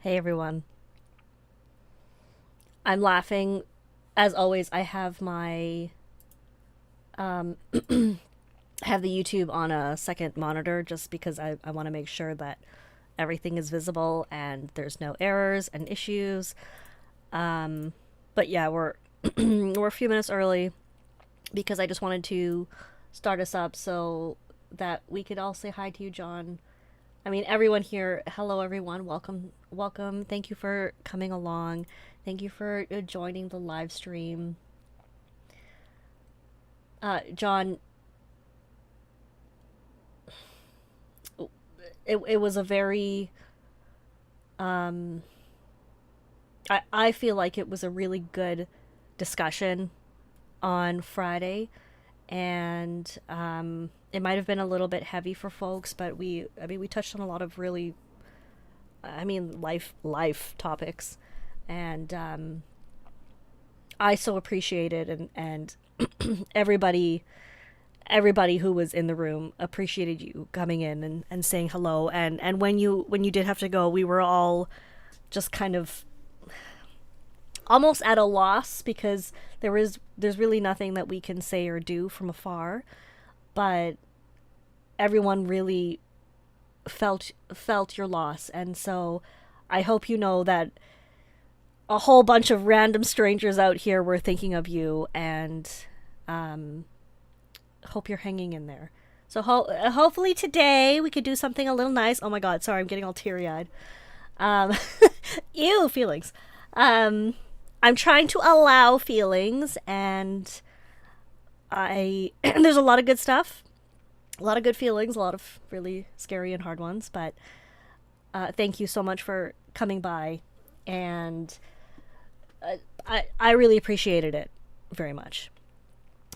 Hey everyone. I'm laughing. As always, I have my I have the YouTube on a second monitor just because I want to make sure that everything is visible and there's no errors and issues. But yeah, we're we're a few minutes early because I just wanted to start us up so that we could all say hi to you, John. I mean, everyone here. Hello, everyone. Welcome, welcome. Thank you for coming along. Thank you for joining the live stream. John, it was a very. I feel like it was a really good discussion on Friday, and it might have been a little bit heavy for folks, but we touched on a lot of really, life topics, and I so appreciated and everybody who was in the room appreciated you coming in and saying hello, and when you did have to go, we were all just kind of almost at a loss because there's really nothing that we can say or do from afar, but everyone really felt your loss, and so I hope you know that a whole bunch of random strangers out here were thinking of you, and um, hope you're hanging in there. So hopefully today we could do something a little nice. Oh my God, sorry, I'm getting all teary eyed. Um, ew, feelings. Um, I'm trying to allow feelings, and I there's a lot of good stuff, a lot of good feelings, a lot of really scary and hard ones. But thank you so much for coming by, and I really appreciated it very much.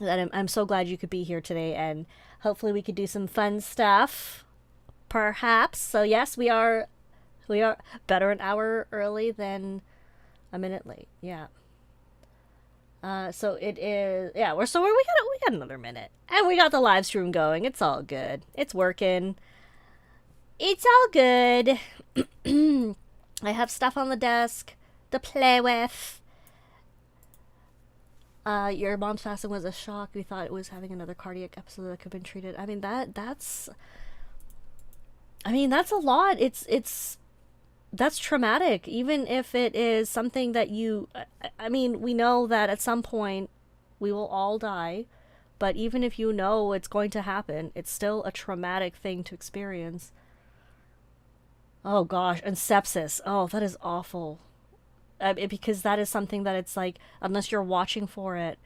That I'm so glad you could be here today, and hopefully we could do some fun stuff, perhaps. So yes, we are better an hour early than a minute late. Yeah. So it is. Yeah. We got another minute, and we got the live stream going. It's all good. It's working. It's all good. I have stuff on the desk to play with. Your mom's passing was a shock. We thought it was having another cardiac episode that could have been treated. I mean that's. I mean that's a lot. It's that's traumatic. Even if it is something that you. I mean, we know that at some point we will all die, but even if you know it's going to happen, it's still a traumatic thing to experience. Oh gosh, and sepsis. Oh, that is awful. Because that is something that it's like, unless you're watching for it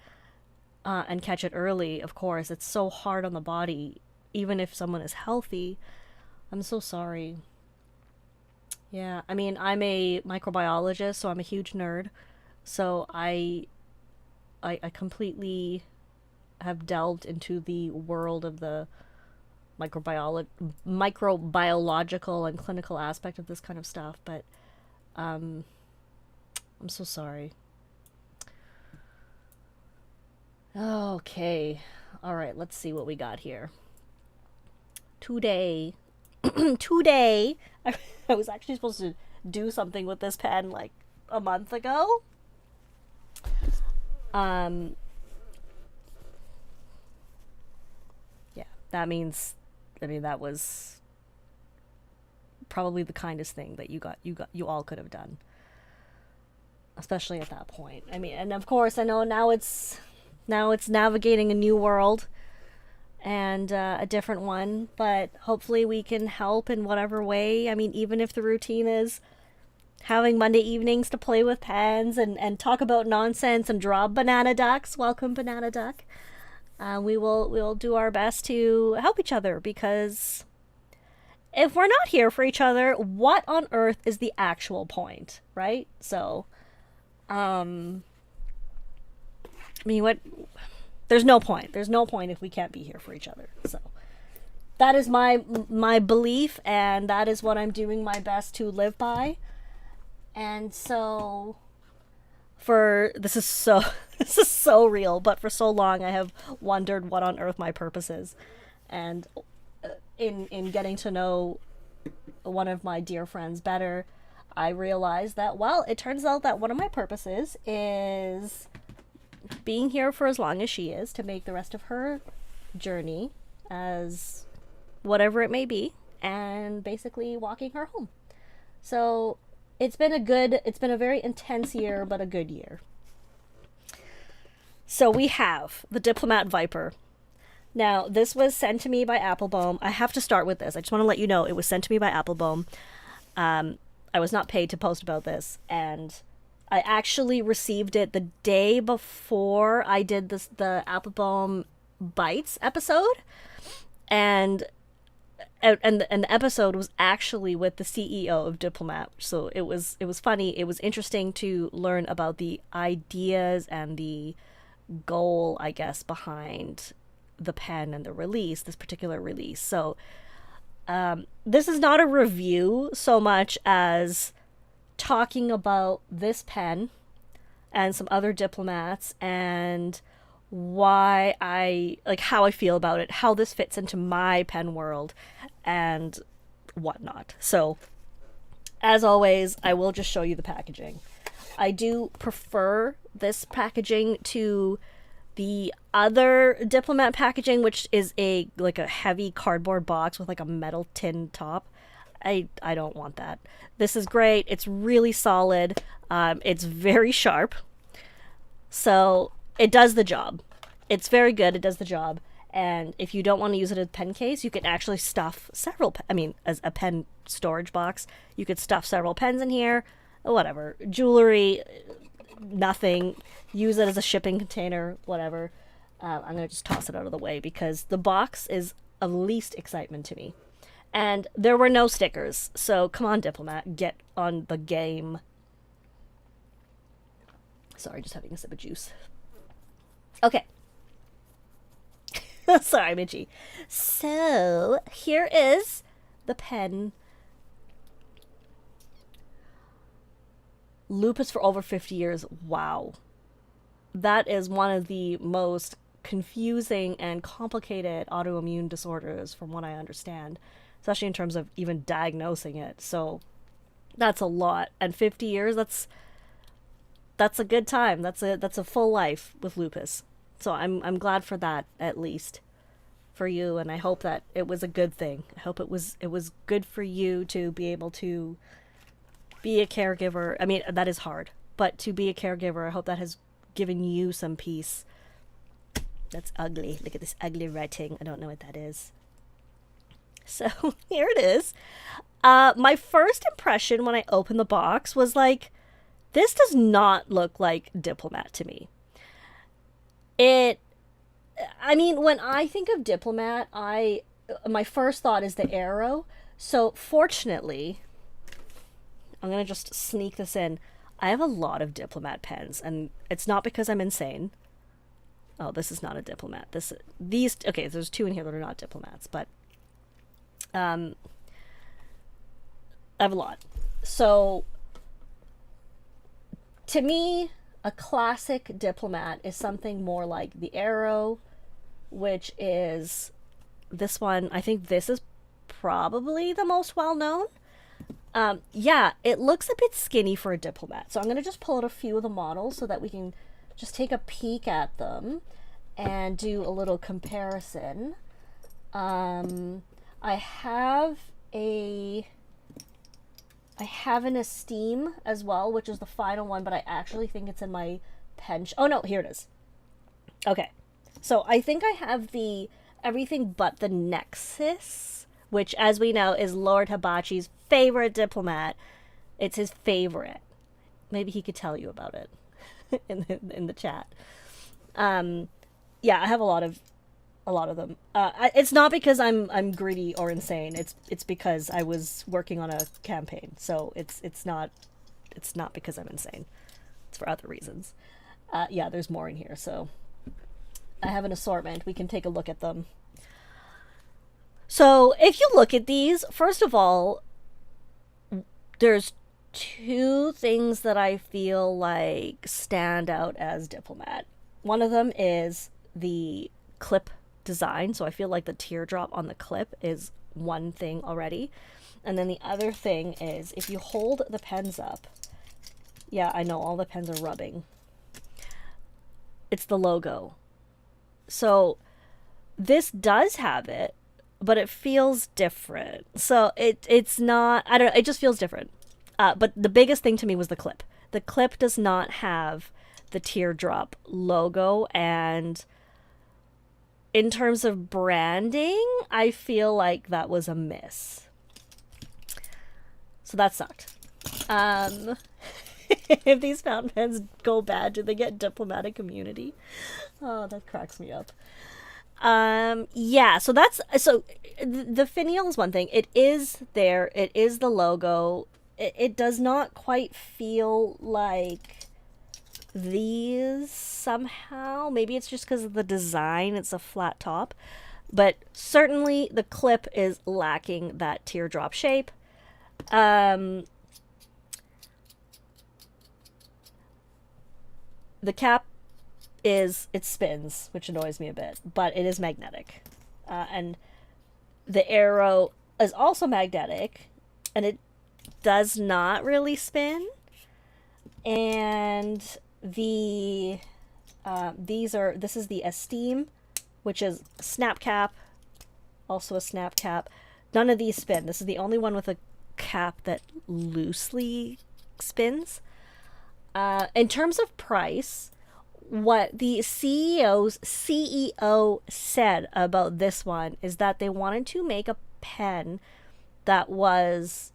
and catch it early, of course, it's so hard on the body, even if someone is healthy. I'm so sorry. Yeah, I mean, I'm a microbiologist, so I'm a huge nerd. So I completely have delved into the world of the microbiological and clinical aspect of this kind of stuff, but um, I'm so sorry. Okay. All right, let's see what we got here. Today, today, I was actually supposed to do something with this pen like a month ago. Um, yeah, that means, I mean, that was probably the kindest thing that you all could have done, especially at that point. I mean, and of course, I know now it's navigating a new world and a different one, but hopefully we can help in whatever way. I mean, even if the routine is having Monday evenings to play with pens and talk about nonsense and draw banana ducks. Welcome, banana duck. We'll do our best to help each other, because if we're not here for each other, what on earth is the actual point, right? So, um, I mean, what? There's no point. There's no point if we can't be here for each other. So that is my belief, and that is what I'm doing my best to live by. And so, for this is so this is so real, but for so long I have wondered what on earth my purpose is, and in getting to know one of my dear friends better, I realized that, well, it turns out that one of my purposes is being here for as long as she is to make the rest of her journey as whatever it may be, and basically walking her home. So it's been a very intense year, but a good year. So we have the Diplomat Viper. Now, this was sent to me by Appelboom. I have to start with this. I just want to let you know it was sent to me by Appelboom. I was not paid to post about this, and I actually received it the day before I did the Appelboom Bites episode, and the episode was actually with the CEO of Diplomat. So it was funny. It was interesting to learn about the ideas and the goal, I guess, behind the pen and the release, this particular release. So this is not a review so much as talking about this pen and some other diplomats and why how I feel about it, how this fits into my pen world and whatnot. So as always, I will just show you the packaging. I do prefer this packaging to the other Diplomat packaging, which is a heavy cardboard box with like a metal tin top. I don't want that. This is great. It's really solid. It's very sharp. So it does the job. It's very good. It does the job. And if you don't want to use it as a pen case, you can actually stuff as a pen storage box, you could stuff several pens in here, whatever. Jewelry, nothing. Use it as a shipping container, whatever. I'm going to just toss it out of the way because the box is of least excitement to me. And there were no stickers. So come on, Diplomat, get on the game. Sorry, just having a sip of juice. Okay. Sorry, Midgie. So here is the pen. Lupus for over 50 years. Wow. That is one of the most confusing and complicated autoimmune disorders from what I understand, especially in terms of even diagnosing it. So that's a lot. And 50 years, that's a good time. That's a full life with lupus. So I'm glad for that, at least for you, and I hope that it was a good thing. I hope it was good for you to be able to be a caregiver. I mean, that is hard, but to be a caregiver, I hope that has given you some peace. That's ugly. Look at this ugly writing. I don't know what that is. So here it is. My first impression when I opened the box was like, this does not look like Diplomat to me. When I think of Diplomat, my first thought is the arrow. So fortunately, I'm going to just sneak this in. I have a lot of Diplomat pens, and it's not because I'm insane. Oh, this is not a Diplomat. Okay, there's two in here that are not Diplomats, but I have a lot. So to me, a classic Diplomat is something more like the arrow, which is this one. I think this is probably the most well-known. Yeah, it looks a bit skinny for a Diplomat. So I'm going to just pull out a few of the models so that we can just take a peek at them and do a little comparison. I have an Esteem as well, which is the final one, but I actually think it's in my pen. Oh no, here it is. Okay, so I think I have the everything but the Nexus, which, as we know, is Lord Hibachi's favorite Diplomat. It's his favorite. Maybe he could tell you about it in the chat. Yeah, I have a lot of them. It's not because I'm greedy or insane. It's because I was working on a campaign. So it's not because I'm insane. It's for other reasons. Yeah, there's more in here. So I have an assortment. We can take a look at them. So if you look at these, first of all, there's two things that I feel like stand out as Diplomat. One of them is the clip design. So I feel like the teardrop on the clip is one thing already. And then the other thing is, if you hold the pens up, yeah, I know all the pens are rubbing. It's the logo. So this does have it, but it feels different. So it's not, I don't know, it just feels different. But the biggest thing to me was the clip. The clip does not have the teardrop logo, and in terms of branding, I feel like that was a miss. So that sucked. If these fountain pens go bad, do they get diplomatic immunity? Oh, that cracks me up. Yeah, so the finial is one thing. It is there. It is the logo. It does not quite feel like these somehow. Maybe it's just because of the design. It's a flat top. But certainly the clip is lacking that teardrop shape. The cap it spins, which annoys me a bit, but it is magnetic. And the arrow is also magnetic, and it does not really spin. And this is the Esteem, which is snap cap, also a snap cap. None of these spin. This is the only one with a cap that loosely spins. In terms of price, what the CEO said about this one is that they wanted to make a pen that was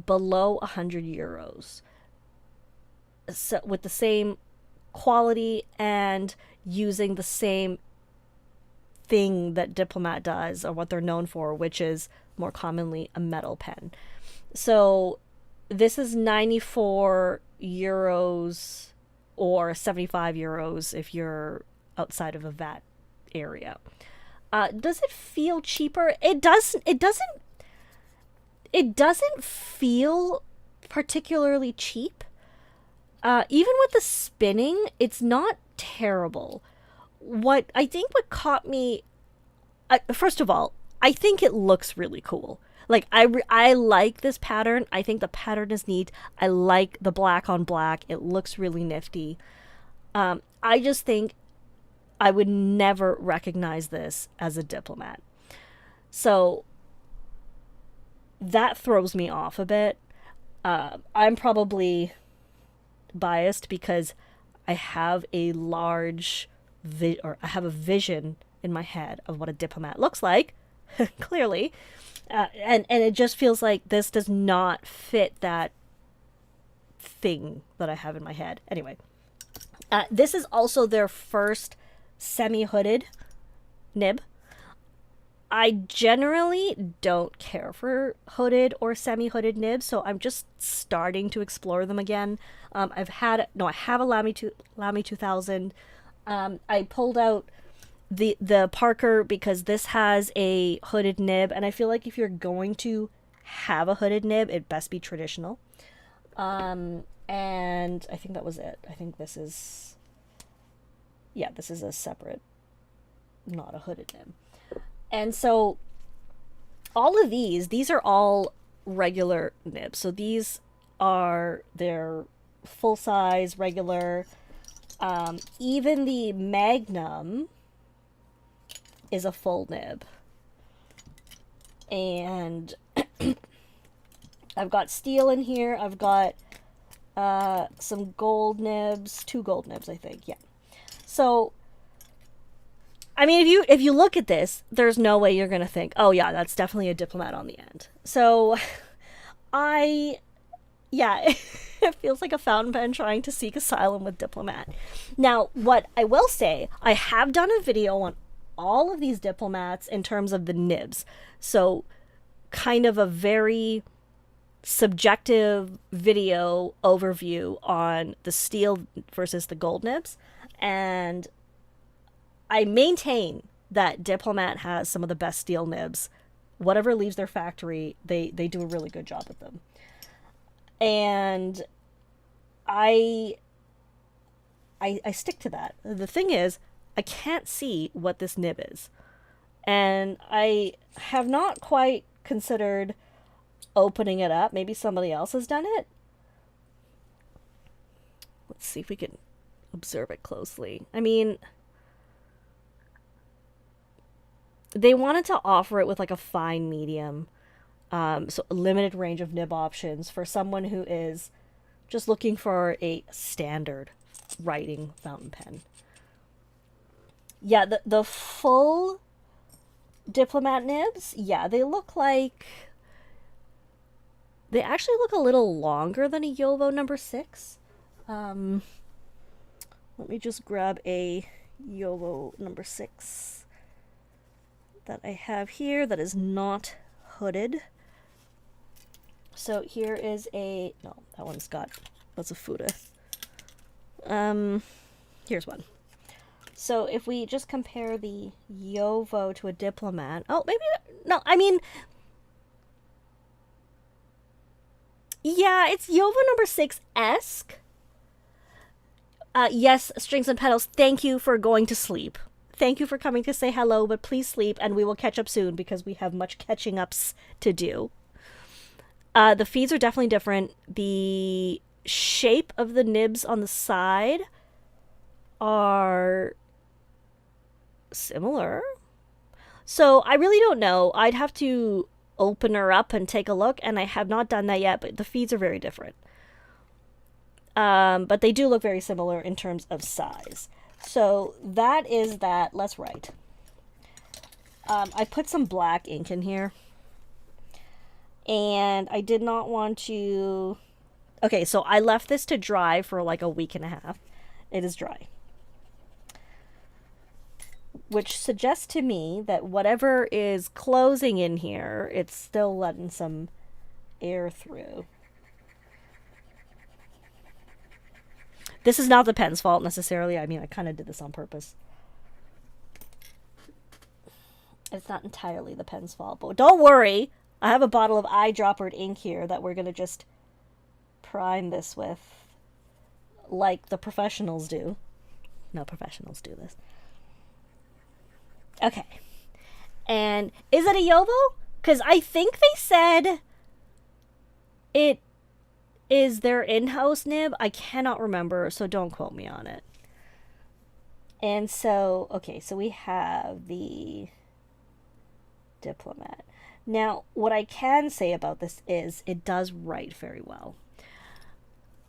below 100 euros. So with the same quality and using the same thing that Diplomat does, or what they're known for, which is more commonly a metal pen. So this is 94 euros or 75 euros if you're outside of a VAT area. Does it feel cheaper? It doesn't feel particularly cheap. Even with the spinning, it's not terrible. What caught me, first of all, I think it looks really cool. Like, I like this pattern. I think the pattern is neat. I like the black on black. It looks really nifty. I just think I would never recognize this as a Diplomat. So that throws me off a bit. I'm probably biased because I have a large I have a vision in my head of what a Diplomat looks like, clearly. And it just feels like this does not fit that thing that I have in my head. Anyway, this is also their first semi-hooded nib. I generally don't care for hooded or semi-hooded nibs, so I'm just starting to explore them again. I have a Lamy 2000. I pulled out the Parker because this has a hooded nib, and I feel like if you're going to have a hooded nib, it best be traditional. And I think that was it. I think this is a separate, not a hooded nib. And so all of these are all regular nibs. So these are their full size, regular. Even the Magnum is a full nib. And I've got steel in here. I've got some gold nibs, 2 gold nibs, I think. Yeah. So I mean, if you look at this, there's no way you're gonna think, oh yeah, that's definitely a Diplomat on the end. So it feels like a fountain pen trying to seek asylum with Diplomat. Now, what I will say, I have done a video on all of these Diplomats in terms of the nibs. So kind of a very subjective video overview on the steel versus the gold nibs. And I maintain that Diplomat has some of the best steel nibs. Whatever leaves their factory, they do a really good job with them. And I stick to that. The thing is, I can't see what this nib is. And I have not quite considered opening it up. Maybe somebody else has done it. Let's see if we can observe it closely. I mean, they wanted to offer it with like a fine medium. So a limited range of nib options for someone who is just looking for a standard writing fountain pen. Yeah, the full Diplomat nibs, yeah, they actually look a little longer than a Yovo number 6. Let me just grab a Yovo number 6 that I have here that is not hooded. So here is a, no, that one's got, that's a Fuda. Here's one. So if we just compare the Yovo to a Diplomat, oh, maybe, no, I mean, yeah, it's Yovo number 6-esque. Yes, Strings and Petals, thank you for going to sleep. Thank you for coming to say hello, but please sleep, and we will catch up soon because we have much catching ups to do. The feeds are definitely different. The shape of the nibs on the side are similar. So I really don't know. I'd have to open her up and take a look, and I have not done that yet, but the feeds are very different. But they do look very similar in terms of size. So that is that. Let's write. I put some black ink in here. And I did not want to... Okay, so I left this to dry for like a week and a half. It is dry. Which suggests to me that whatever is closing in here, it's still letting some air through. This is not the pen's fault necessarily. I mean, I kind of did this on purpose. It's not entirely the pen's fault, but don't worry. I have a bottle of eyedroppered ink here that we're going to just prime this with, like the professionals do. No, professionals do this. Okay. And is it a Yovo? Because I think they said it is their in-house nib. I cannot remember, so don't quote me on it. And so, okay, so we have the Diplomat. Now, what I can say about this is it does write very well.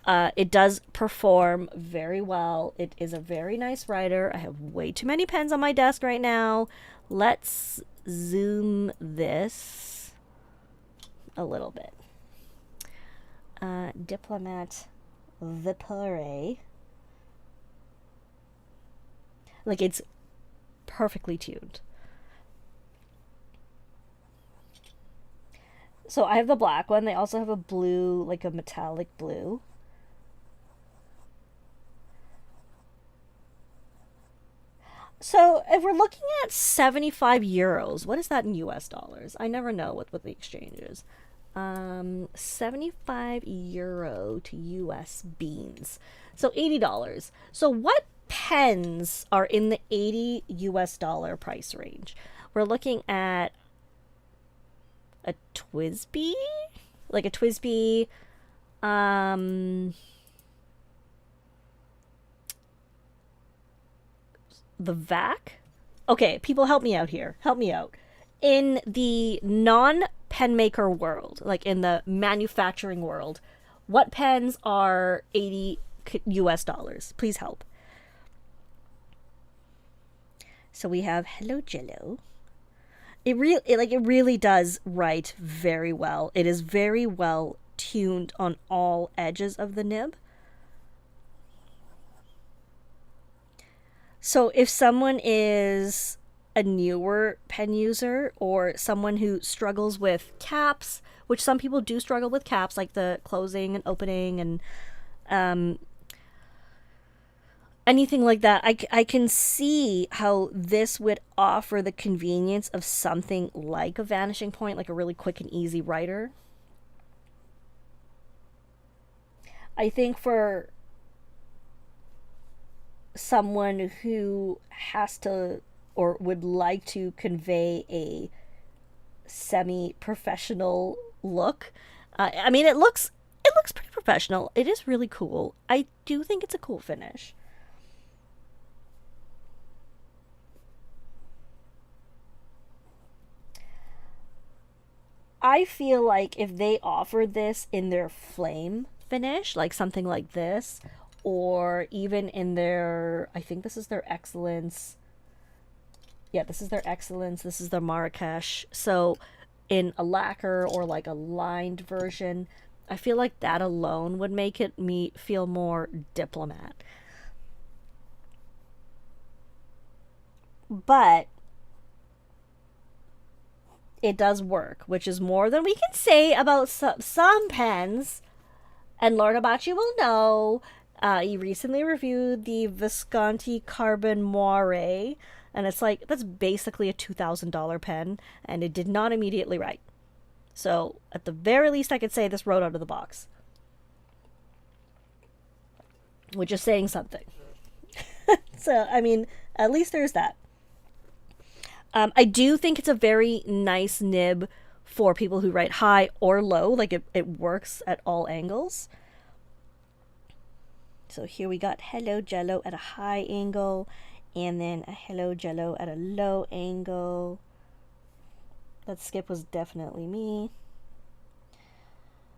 It does perform very well. It is a very nice writer. I have way too many pens on my desk right now. Let's zoom this a little bit. Diplomat Viper. Like, it's perfectly tuned. So I have the black one. They also have a blue, like a metallic blue. So if we're looking at 75 euros, what is that in US dollars? I never know what the exchange is. 75 euro to US beans. So $80. So what pens are in the 80 US dollar price range? We're looking at a Twisby? Like a Twisby, the VAC? Okay, people help me out here. Help me out. In the non-pen maker world, like in the manufacturing world, what pens are 80 US dollars? Please help. So we have Hello Jello. It really does write very well. It is very well tuned on all edges of the nib. So if someone is a newer pen user or someone who struggles with caps, which some people do struggle with caps, like the closing and opening and anything like that, I can see how this would offer the convenience of something like a vanishing point, like a really quick and easy writer. I think for someone who has to or would like to convey a semi-professional look. I mean, it looks pretty professional. It is really cool. I do think it's a cool finish. I feel like if they offered this in their flame finish, like something like this, or even in their, I think this is their excellence. Yeah, this is their excellence. This is their Marrakesh. So in a lacquer or like a lined version, I feel like that alone would make it me feel more diplomat. But it does work, which is more than we can say about some pens. And Lord Abachi will know. He recently reviewed the Visconti Carbon Moire, and it's like, that's basically a $2,000 pen, and it did not immediately write. So, at the very least, I could say this wrote out of the box, which is saying something. So, I mean, at least there's that. I do think it's a very nice nib for people who write high or low. Like, it works at all angles. So here we got Hello Jello at a high angle, and then a Hello Jello at a low angle. That skip was definitely me.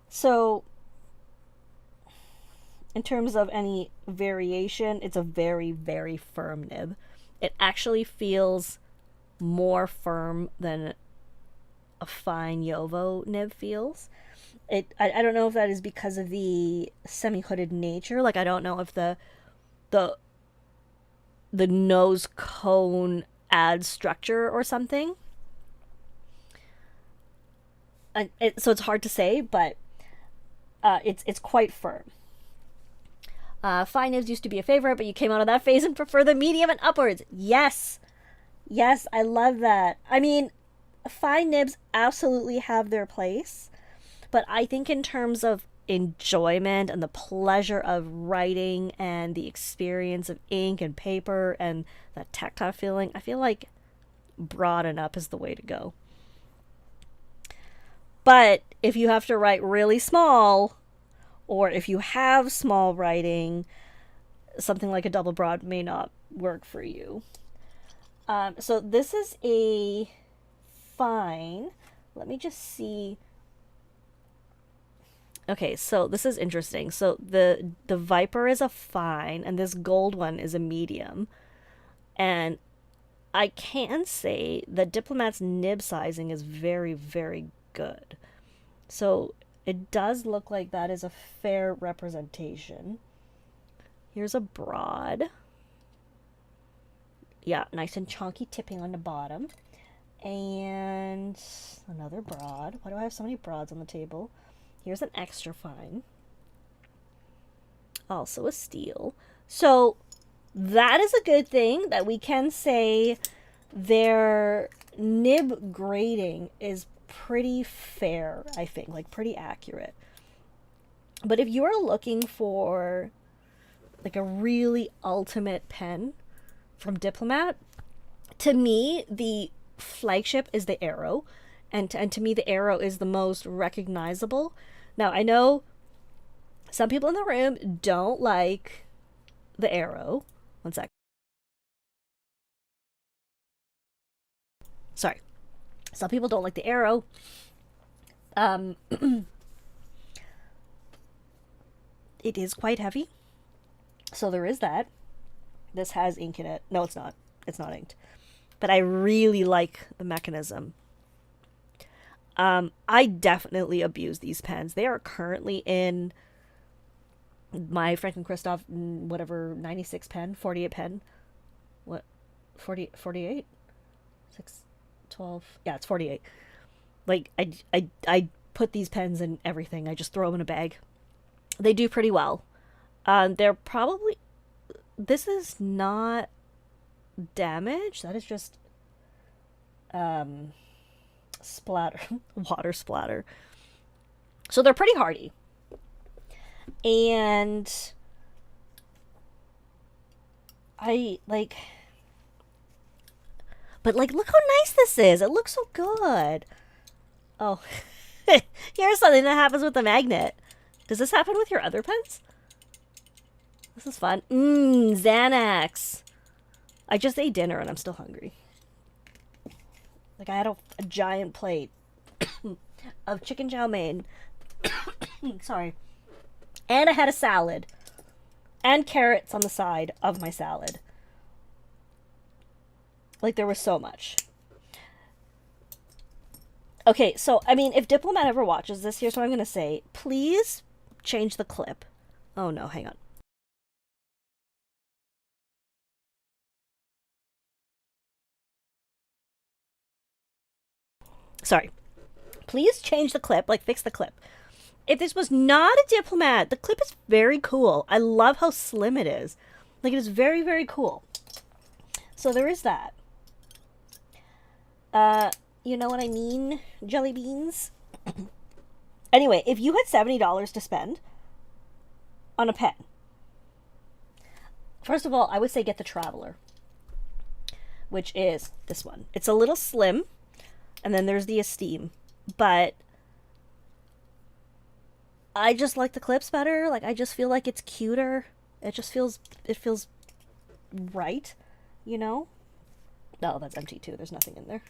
So, in terms of any variation, it's a very, very firm nib. It actually feels more firm than a fine Yovo nib feels. I don't know if that is because of the semi-hooded nature. Like, I don't know if the the nose cone adds structure or something. So it's hard to say, but it's quite firm. Fine nibs used to be a favorite, but you came out of that phase and prefer the medium and upwards. Yes. Yes, I love that. I mean, fine nibs absolutely have their place, but I think in terms of enjoyment and the pleasure of writing and the experience of ink and paper and that tactile feeling, I feel like broad and up is the way to go. But if you have to write really small, or if you have small writing, something like a double broad may not work for you. So this is a fine. Let me just see. Okay, so this is interesting. So the Viper is a fine, and this gold one is a medium. And I can say that Diplomat's nib sizing is very, very good. So it does look like that is a fair representation. Here's a broad. Yeah, nice and chunky tipping on the bottom. And another broad. Why do I have so many broads on the table? Here's an extra fine. Also a steel. So that is a good thing, that we can say their nib grading is pretty fair, I think, like pretty accurate. But if you are looking for like a really ultimate pen from Diplomat, to me the flagship is the Arrow, and to me the Arrow is the most recognizable. Now I know some people in the room don't like the Arrow. One sec. Sorry. Some people don't like the Arrow. It is quite heavy, so there is that. This has ink in it. No, it's not. It's not inked. But I really like the mechanism. I definitely abuse these pens. They are currently in my Franklin Christoph, whatever, 96 pen, 48 pen. What? 40, 48? 6, 12. Yeah, it's 48. Like, I put these pens in everything. I just throw them in a bag. They do pretty well. They're probably... This is not damage. That is just splatter. Water splatter. So they're pretty hardy. And I like... But like, look how nice this is. It looks so good. Oh, here's something that happens with the magnet. Does this happen with your other pens? This is fun. Xanax. I just ate dinner and I'm still hungry. Like, I had a giant plate of chicken chow mein. Sorry. And I had a salad. And carrots on the side of my salad. Like, there was so much. Okay, so, I mean, if Diplomat ever watches this, here's what I'm going to say. Please change the clip. Oh, no, hang on. Sorry. Please change the clip, like, fix the clip. If this was not a Diplomat, the clip is very cool. I love how slim it is. Like, it is very, very cool. So there is that. You know what I mean? Jelly beans. Anyway, if you had $70 to spend on a pen, first of all, I would say get the Traveler, which is this one. It's a little slim, and then there's the Esteem, but I just like the clips better. Like, I just feel like it's cuter. It feels right, you know? No, that's empty too. There's nothing in there.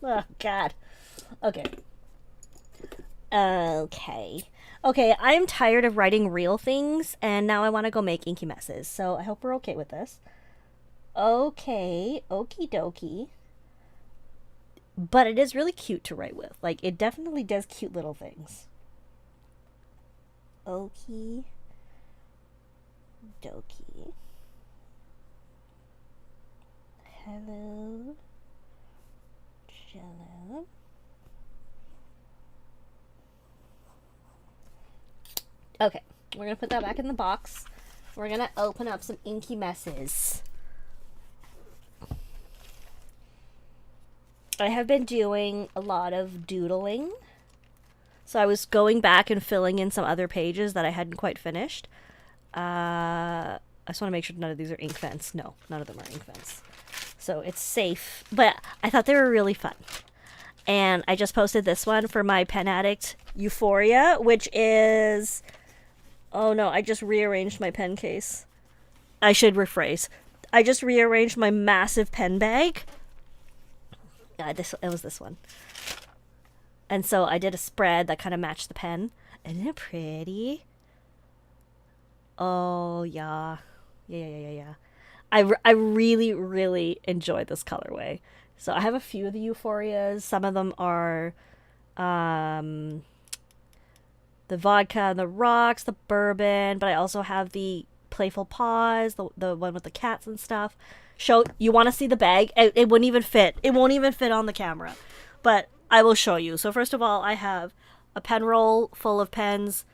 Oh, God. Okay. Okay, I'm tired of writing real things, and now I want to go make inky messes. So I hope we're okay with this. Okay, okie dokie. But it is really cute to write with. Like, it definitely does cute little things. Okie dokie. Hello, Jello. Okay, we're gonna put that back in the box. We're gonna open up some inky messes. I have been doing a lot of doodling. So I was going back and filling in some other pages that I hadn't quite finished. I just want to make sure none of these are ink vents. No, none of them are ink vents. So it's safe. But I thought they were really fun. And I just posted this one for my Pen Addict Euphoria, which is... Oh no, I just rearranged my pen case. I should rephrase. I just rearranged my massive pen bag. Yeah, it was this one. And so I did a spread that kind of matched the pen. Isn't it pretty? Oh, yeah. Yeah. I really, really enjoyed this colorway. So I have a few of the Euphorias. Some of them are the vodka and the rocks, the bourbon. But I also have the Playful Paws, the one with the cats and stuff. You want to see the bag? It wouldn't even fit. It won't even fit on the camera. But I will show you. So first of all, I have a pen roll full of pens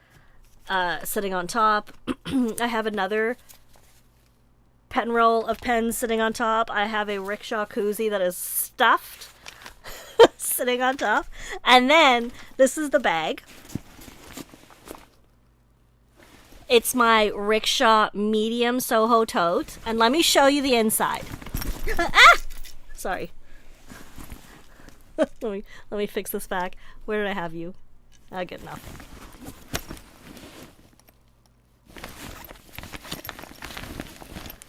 sitting on top. I have another pen roll of pens sitting on top. I have a rickshaw koozie that is stuffed sitting on top. And then this is the bag. It's my rickshaw medium Soho tote. And let me show you the inside. Ah! Sorry. let me fix this back. Where did I have you? Good enough.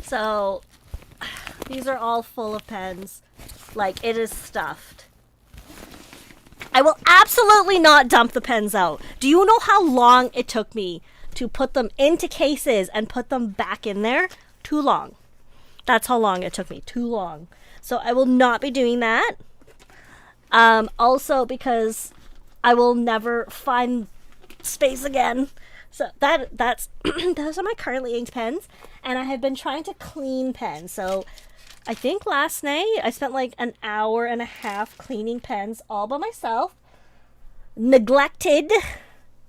So these are all full of pens. Like, it is stuffed. I will absolutely not dump the pens out. Do you know how long it took me to put them into cases and put them back in there? Too long. That's how long it took me. Too long. So I will not be doing that. Also because I will never find space again. So that's those are my currently inked pens, and I have been trying to clean pens. So I think last night I spent like an hour and a half cleaning pens all by myself. Neglected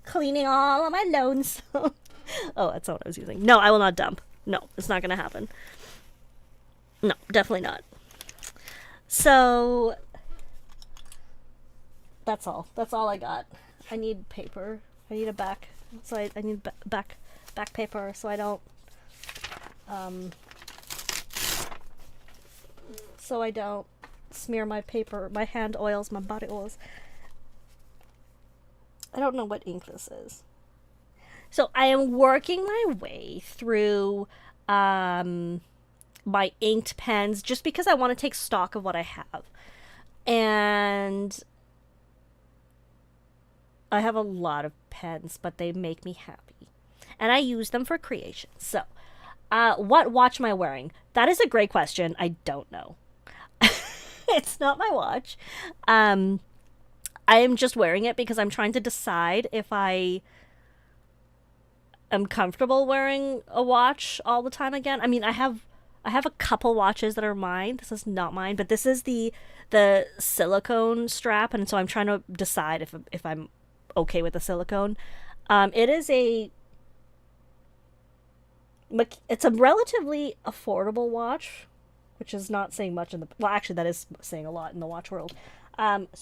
cleaning all on my loans. Oh, that's not what I was using. No, I will not dump. No, it's not gonna happen. No, definitely not. So that's all. That's all I got. I need paper. I need a back. So I need back paper so I don't smear my paper, my hand oils, my body oils. I don't know what ink this is. So I am working my way through my inked pens just because I want to take stock of what I have. And I have a lot of pens, but they make me happy. And I use them for creation. So, what watch am I wearing? That is a great question. I don't know. It's not my watch. I am just wearing it because I'm trying to decide if I am comfortable wearing a watch all the time again. I mean, I have a couple watches that are mine. This is not mine, but this is the silicone strap, and so I'm trying to decide if I'm okay with the silicone. It is it's a relatively affordable watch, which is not saying much in the... Well, actually, that is saying a lot in the watch world. Sugis.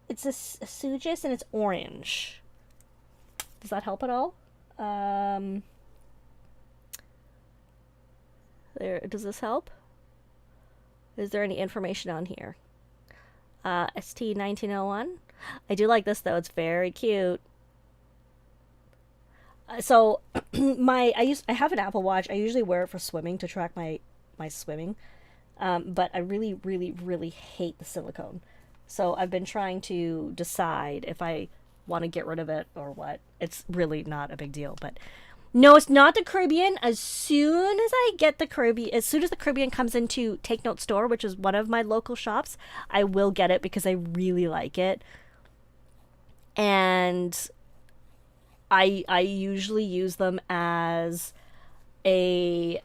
It's a Sugis, and it's orange. Does that help at all? Does this help? Is there any information on here? ST 1901. I do like this though. It's very cute. So I have an Apple Watch. I usually wear it for swimming to track my swimming. But I really, really, really hate the silicone. So I've been trying to decide if I want to get rid of it or what. It's really not a big deal, but no, it's not the Caribbean. As soon as the Caribbean comes into Take Note Store, which is one of my local shops, I will get it because I really like it. And I usually use them as a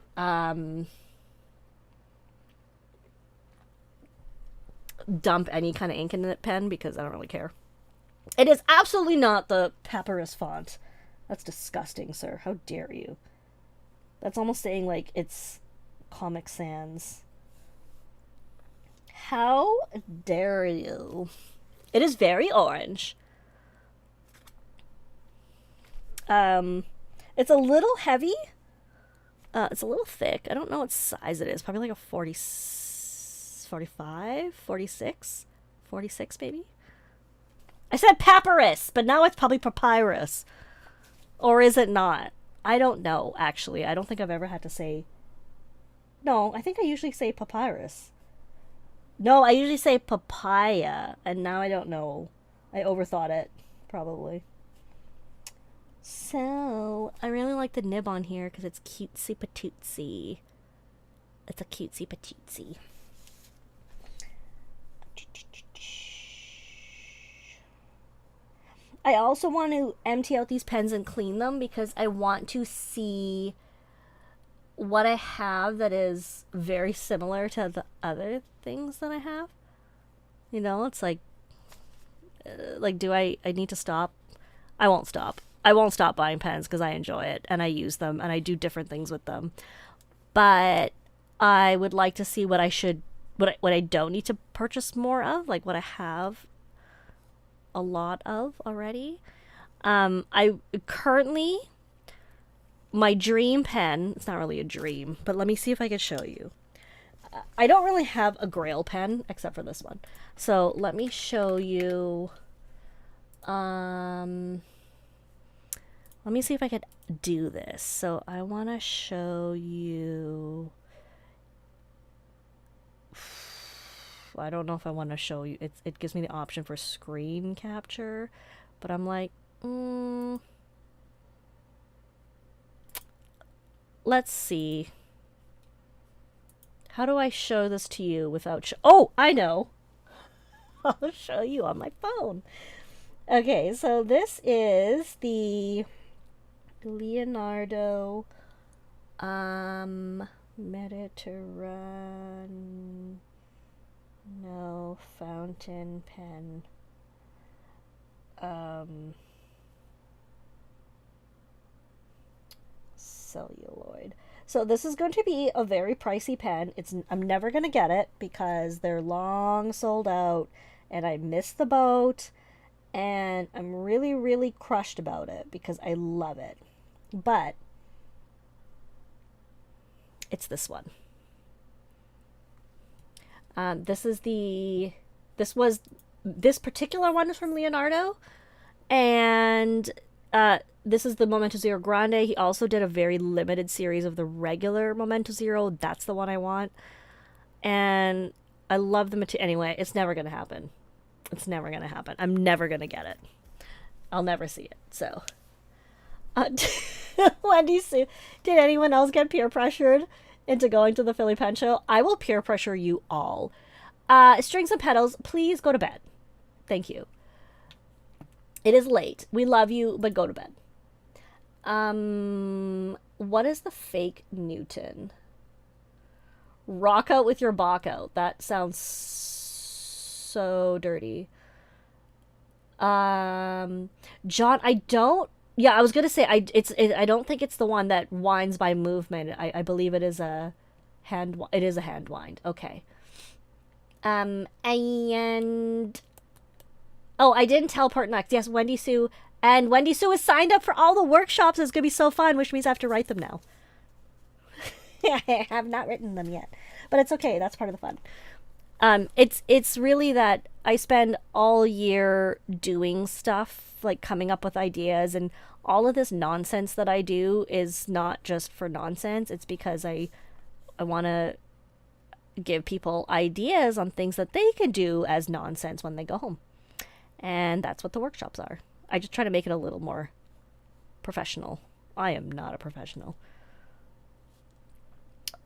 dump any kind of ink in the pen because I don't really care. It is absolutely not the papyrus font. That's disgusting, sir. How dare you? That's almost saying like it's Comic Sans. How dare you? It is very orange. It's a little heavy. It's a little thick. I don't know what size it is. Probably like a 45, 46, 46 maybe. I said papyrus, but now it's probably papyrus. Or is it not? I don't know, actually. I don't think I've ever had to say... No, I think I usually say papyrus. No, I usually say papaya, and now I don't know. I overthought it, probably. So, I really like the nib on here because it's cutesy patootsy. It's a cutesy patootsy. I also want to empty out these pens and clean them because I want to see what I have that is very similar to the other things that I have. You know, it's like do I need to stop? I won't stop. I won't stop buying pens because I enjoy it and I use them and I do different things with them. But I would like to see what I don't need to purchase more of, like what I have a lot of already. I currently, my dream pen, it's not really a dream, but let me see if I can show you. I don't really have a Grail pen except for this one. So let me show you. Let me see if I could do this. So I want to show you. I don't know if I want to show you. It gives me the option for screen capture, but I'm like, let's see. How do I show this to you without oh, I know. I'll show you on my phone. Okay, so this is the Leonardo Mediterranean fountain pen celluloid. So this is going to be a very pricey pen. I'm never going to get it because they're long sold out and I missed the boat and I'm really, really crushed about it because I love it. But it's this one. This is this particular one is from Leonardo, and this is the Momento Zero Grande. He also did a very limited series of the regular Momento Zero. That's the one I want, and I love the material. Anyway, it's never gonna happen. It's never gonna happen. I'm never gonna get it. I'll never see it. So, Wendy Sue, did anyone else get peer pressured into going to the Philly Pen Show? I will peer pressure you all. Strings and Petals, please go to bed. Thank you. It is late. We love you, but go to bed. What is the fake Newton? Rock out with your Bach out. That sounds so dirty. John, I don't. Yeah, I was gonna say I don't think it's the one that winds by movement. I believe it is a hand. It is a hand wind. Okay. And oh, I didn't teleport next. Yes, Wendy Sue. And Wendy Sue is signed up for all the workshops. It's going to be so fun, which means I have to write them now. I have not written them yet. But it's okay. That's part of the fun. It's really that I spend all year doing stuff, like coming up with ideas. And all of this nonsense that I do is not just for nonsense. It's because I want to give people ideas on things that they can do as nonsense when they go home. And that's what the workshops are. I just try to make it a little more professional. I am not a professional.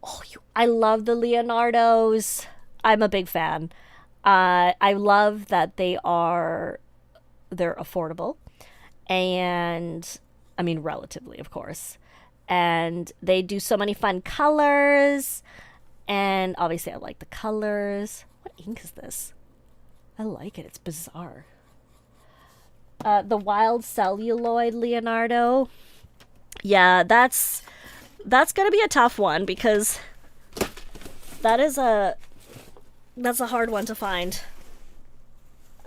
Oh, I love the Leonardos. I'm a big fan. I love that they're affordable. And, I mean, relatively, of course. And they do so many fun colors. And obviously I like the colors. What ink is this? I like it. It's bizarre. The Wild Celluloid Leonardo. Yeah, that's gonna be a tough one because that's a hard one to find.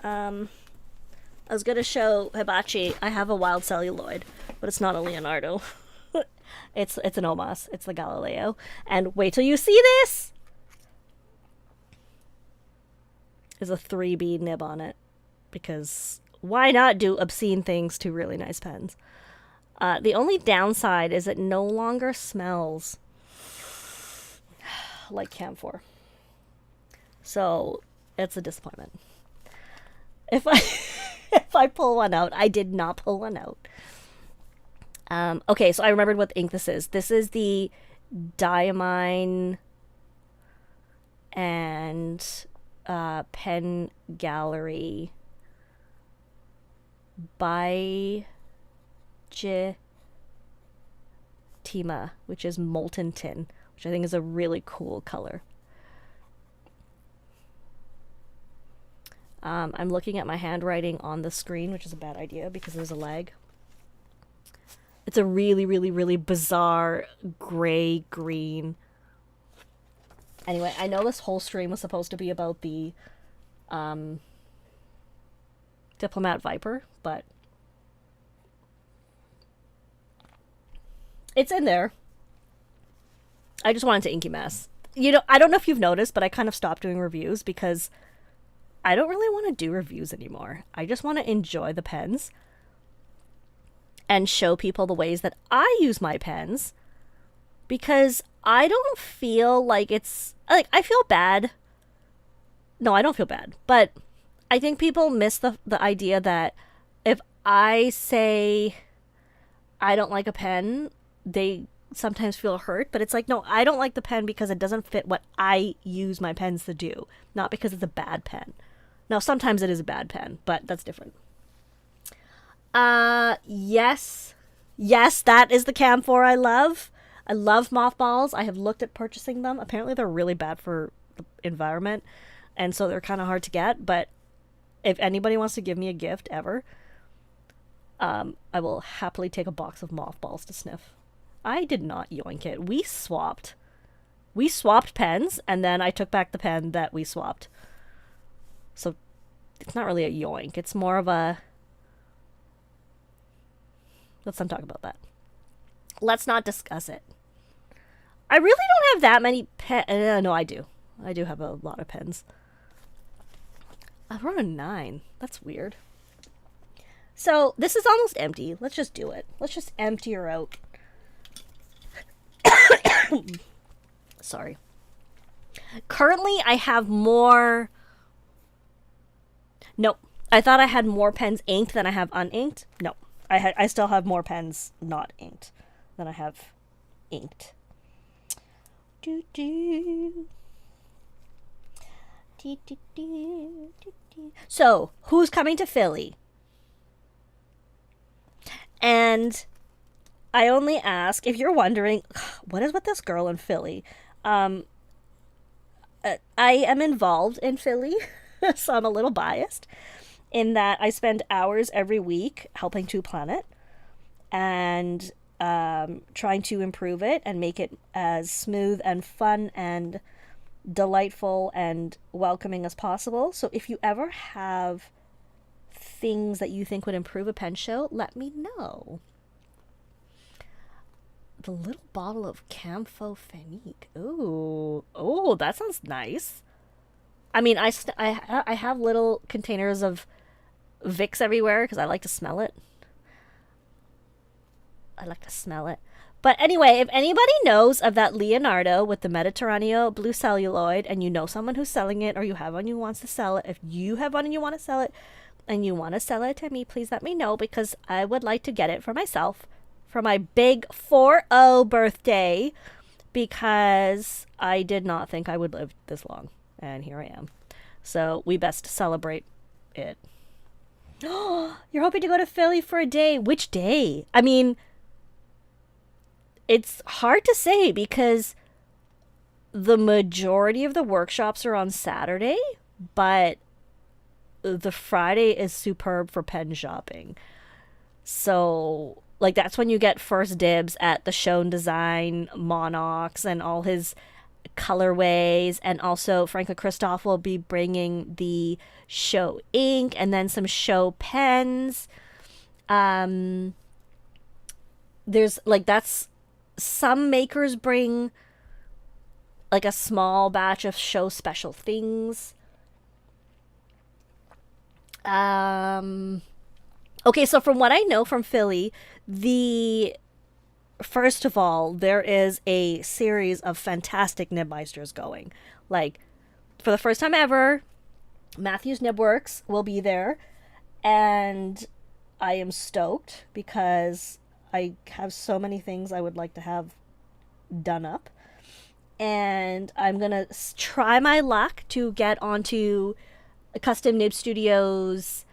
I was gonna show Hibachi. I have a Wild Celluloid, but it's not a Leonardo. It's an Omas. It's the Galileo. And wait till you see this. There's a 3B nib on it because why not do obscene things to really nice pens? The only downside is it no longer smells like camphor. So it's a disappointment. If I pull one out, I did not pull one out. Okay, so I remembered what ink this is. This is the Diamine and Pen Gallery by Tima, which is Molten Tin, which I think is a really cool color. I'm looking at my handwriting on the screen, which is a bad idea because there's a lag. It's a really, really, really bizarre gray-green. Anyway, I know this whole stream was supposed to be about the Diplomat Viper, but it's in there. I just wanted to inky mess. You know, I don't know if you've noticed, but I kind of stopped doing reviews because I don't really want to do reviews anymore. I just want to enjoy the pens and show people the ways that I use my pens because I don't feel like it's like I feel bad. No, I don't feel bad, but I think people miss the idea that if I say I don't like a pen, they sometimes feel hurt, but it's like, no, I don't like the pen because it doesn't fit what I use my pens to do, not because it's a bad pen. Now, sometimes it is a bad pen, but that's different. Yes, that is the camphor I love. I love mothballs. I have looked at purchasing them. Apparently, they're really bad for the environment, and so they're kind of hard to get, but if anybody wants to give me a gift ever, I will happily take a box of mothballs to sniff. I did not yoink it. We swapped pens, and then I took back the pen that we swapped. So it's not really a yoink. It's more of a... Let's not talk about that. Let's not discuss it. I really don't have that many pens. No, I do. I do have a lot of pens. I wrote a 9. That's weird. So this is almost empty. Let's just do it. Let's just empty her out. Sorry. Currently, I have more... Nope. I thought I had more pens inked than I have uninked. No. I still have more pens not inked than I have inked. So, who's coming to Philly? And I only ask, if you're wondering, what is with this girl in Philly? I am involved in Philly, so I'm a little biased in that I spend hours every week helping to plan it and trying to improve it and make it as smooth and fun and delightful and welcoming as possible. So if you ever have things that you think would improve a pen show, let me know. The little bottle of Camphor Fenique. Ooh. Oh, that sounds nice. I mean, I have little containers of Vicks everywhere because I like to smell it. But anyway, if anybody knows of that Leonardo with the Mediterraneo blue celluloid and you know someone who's selling it or you have one who wants to sell it, if you have one and you want to sell it and you want to sell it to me, please let me know because I would like to get it for myself for my big 40 birthday because I did not think I would live this long. And here I am. So we best celebrate it. You're hoping to go to Philly for a day. Which day? I mean, it's hard to say because the majority of the workshops are on Saturday, but the Friday is superb for pen shopping. So, like, that's when you get first dibs at the Shown Design Monarchs and all his colorways. And also, Franklin Christoph will be bringing the Show ink and then some Show pens. There's, like, that's... Some makers bring, like, a small batch of Show special things. Okay, so from what I know from Philly, first of all, there is a series of fantastic Nibmeisters going. Like, for the first time ever, Matthew's Nibworks will be there, and I am stoked because I have so many things I would like to have done up. And I'm going to try my luck to get onto Custom Nib Studios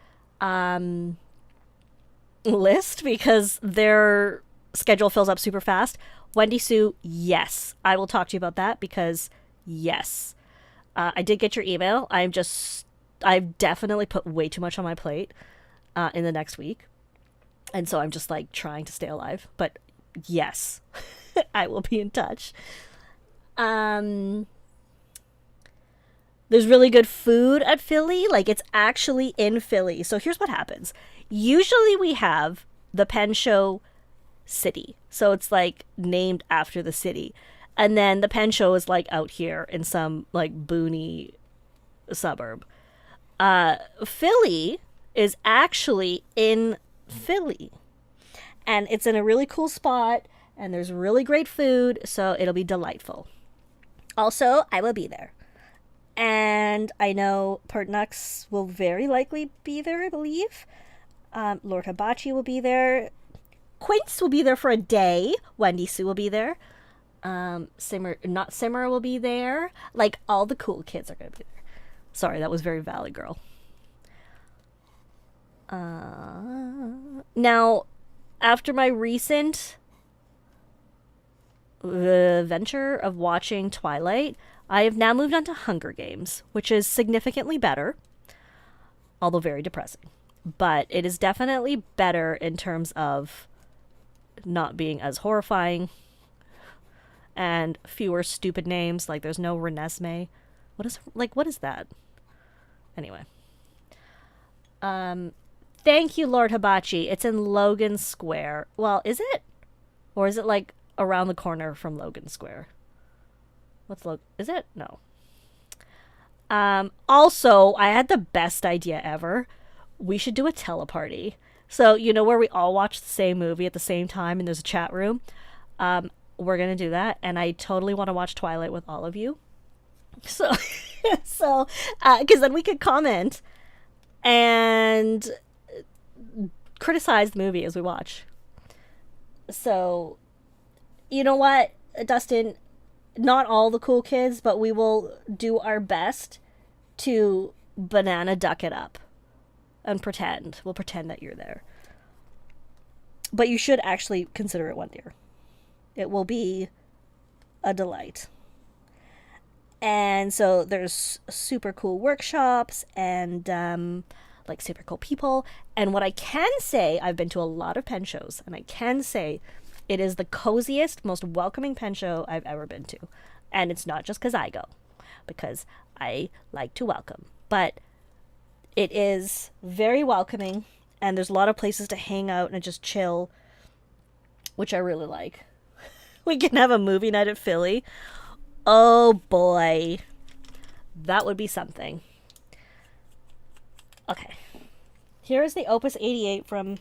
list because their schedule fills up super fast. Wendy Sue, yes. I will talk to you about that because yes. I did get your email. I've definitely put way too much on my plate in the next week. And so I'm just like trying to stay alive. But yes, I will be in touch. There's really good food at Philly. Like, it's actually in Philly. So here's what happens. Usually we have the pen show city. So it's like named after the city. And then the pen show is like out here in some like boony suburb. Philly is actually in Philly. And it's in a really cool spot. And there's really great food. So it'll be delightful. Also, I will be there. And I know Pertnux will very likely be there, I believe. Lord Hibachi will be there. Quince will be there for a day. Wendy Sue will be there. Simmer will be there. Like, all the cool kids are going to be there. Sorry, that was very valid, girl. Now, after my recent venture of watching Twilight, I have now moved on to Hunger Games, which is significantly better, although very depressing. But it is definitely better in terms of not being as horrifying and fewer stupid names. Like, there's no Renesmee. What is that? Anyway. Thank you, Lord Hibachi. It's in Logan Square. Well, is it? Or is it, like, around the corner from Logan Square? Is it? No. Also, I had the best idea ever. We should do a teleparty. So, you know, where we all watch the same movie at the same time and there's a chat room? We're going to do that. And I totally want to watch Twilight with all of you. So, because then we could comment and criticize the movie as we watch. So, you know what, Dustin? Not all the cool kids, but we will do our best to banana duck it up and pretend. We'll pretend that you're there. But you should actually consider it one year. It will be a delight. And so there's super cool workshops and like super cool people. And what I can say, I've been to a lot of pen shows, and I can say it is the coziest, most welcoming pen show I've ever been to. And it's not just because I go, because I like to welcome. But it is very welcoming, and there's a lot of places to hang out and just chill, which I really like. We can have a movie night at Philly. Oh boy. That would be something. Okay. Here is the Opus 88 from